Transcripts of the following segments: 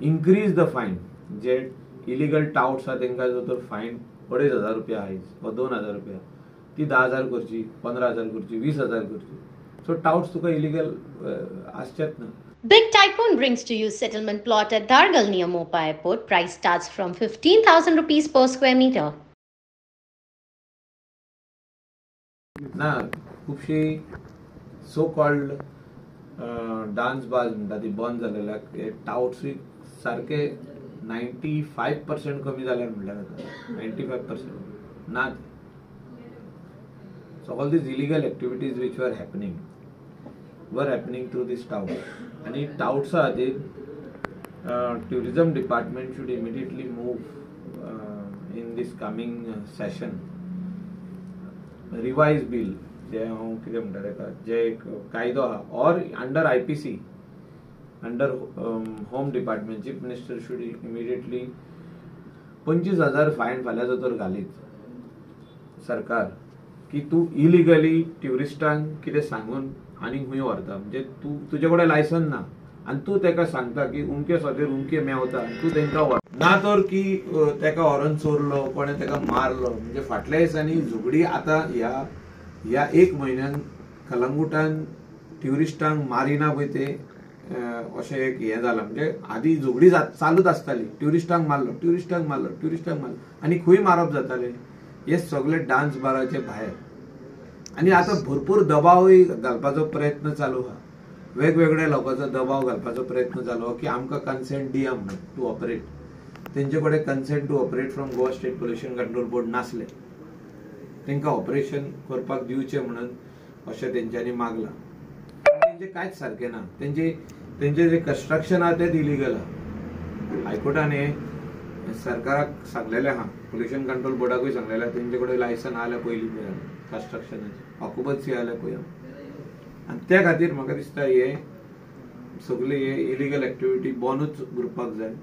increase the fine. जे illegal touts आहा तांकां जो तर फायन 2,500 रुपया आयज वा 2,000 रुपया ती 10,000 करची, 15,000 करची, 20,000 करची. सो टाउट्स तुका इलिगल आसचेच ना. Big Tycoon brings to you settlement plot at Dargal near Mopa Airport. Price starts from 15,000 rupees per square meter. ना खूपशी सो कॉल्ड डान्स बार्स म्हणटा ती बंद जालेल्याक टाउट्स सारखे 95% कमी जाल्यार म्हणल्यार जाता. 95% ना. So all these illegal activities which were happening through this tout. And touts खातीर tourism department should immediately move in this coming session revise bill जे हांव कितें म्हणटा ताका जे एक कायदो आहा or under IPC under home department chief minister should immediately 25,000 फायन फाल्यां जर घालीत सरकार की तू इलिगली ट्युरिस्टांक कितें सांगून आनी खंय व्हरता म्हणजे तू तुजे कडेन लायसन ना आनी तू ताका सांगता की उमके स्वातेर उमके मेवता तू तांकां ना तर की ताका व्हरून चोरलो कोणें ताका मारलो. म्हणजे फाटल्या दिसांनी झुगडी आतां ह्या 1 म्हयन्यान कलंगुटान ट्युरिस्टांक मारिना पळय ते अशें एक हें जालां. म्हणजे आदी झुगडी चालूच आसताली ट्युरिस्टांक मारलो आनी खंय मारप जातालें हे सगळे डान्स बाराचे भायर. आनी आतां भरपूर दबावय घालपाचो प्रयत्न चालू आहा. वेगवेगळ्या लोकांचो दबाव घालपाचो प्रयत्न चालू आहा की आमकां कन्सेंट दिया म्हणून टू ऑपरेट. तेंचे कडेन consent to operate from Goa state pollution control board नासले. तांकां ऑपरेशन करपाक दिवचें म्हणून अशें तेंच्यांनी मागलां. तेंचें कांयच सारकें ना. तेंचें जे कन्स्ट्रक्शन आहा तेंच इलिगल आहा. हायकोर्टान हें सरकाराक सांगलेलें आहा. पोल्युशन कंट्रोल बोर्डाकूय सांगलेलें आहा तेंचे कडेन लायसन आहा पयलीं कन्स्ट्रक्शनाची ऑक्युपन्सी आहा पळय. आनी त्या खातीर म्हाका दिसता हे सगळी हे इलिगल एक्टिविटी बंदूच उरपाक जाय.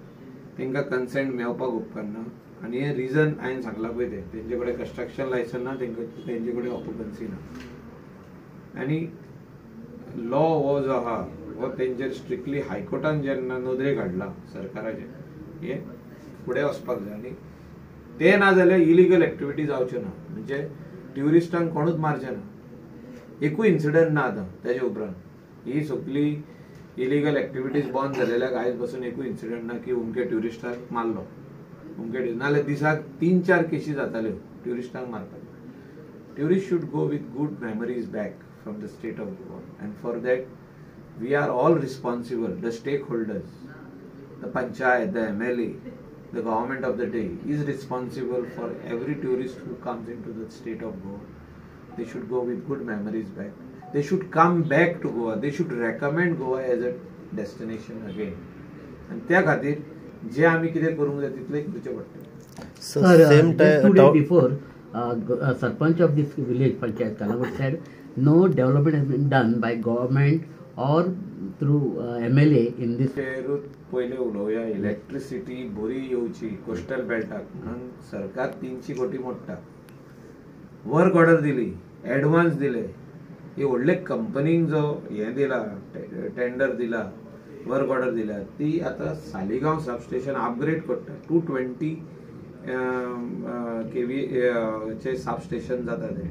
तांकां कन्सेंट मेळपाक उपकारना. आनी हे रिजन हांवें सांगलां पळय तेंचे कडेन कन्स्ट्रक्शन लायसन ना तेंचे कडेन ऑक्युपन्सी ना. आनी लॉ हो जो आहा हो तेंचेर स्ट्रिक्टली हायकोर्टान जेन्ना नदरेक हाडला सरकाराचे हे फुडें वचपाक जाय. आनी ते ना जाल्यार इलिगल एक्टिविटी जावच्यो ना. म्हणजे ट्युरिस्टांक कोणूच मारचे ना. एकूय इन्सिडंट ना आतां तेजे उपरांत. ही सगळी इलिगल एक्टिविटीज बंद जालेल्याक आयज पासून एकूय इन्सिडंट ना की उमके ट्युरिस्टांक मारलो. उमके नाल्यार दिसाक 3-4 केसी जाताल्यो ट्युरिस्टांक मारपाक. Tourists should go with good memories back from the state of Goa, and for that we are all responsible. The stakeholders, the panchayat, the MLA, the government of the day is responsible for every tourist who comes into the state of Goa. They should go with good memories back. They should come back to Goa. They should recommend Goa as a destination again. And त्या खातीर जे आमी कितें करूंक जाय तितलें करचें पडटलें. So same time 2 days before Sarpanch of this village Panchayat Kalagut said no development has been done by government or through MLA in this. पहिले उलोवया इलेक्ट्रिसिटी बरी येवची कोस्टल बेल्टाक म्हणून सरकार 300 कोटी मोडटा. वर्क ऑर्डर दिली, एडवान्स दिले. हे व्हडले कंपनीक जो हे दिला टेंडर दिला वर्क ऑर्डर दिला ती आतां सालिगांव सबस्टेशन अपग्रेड करता. 220 KV चे सबस्टेशन जाता ते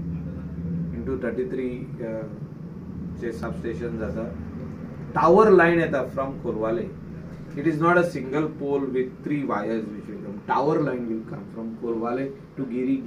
इंटू 33 चे सबस्टेशन जाता. टावर लाइन येता from कोरवाले. It is not a single pole with 3 wires which will come. Tower line will come from Korwale to Giri.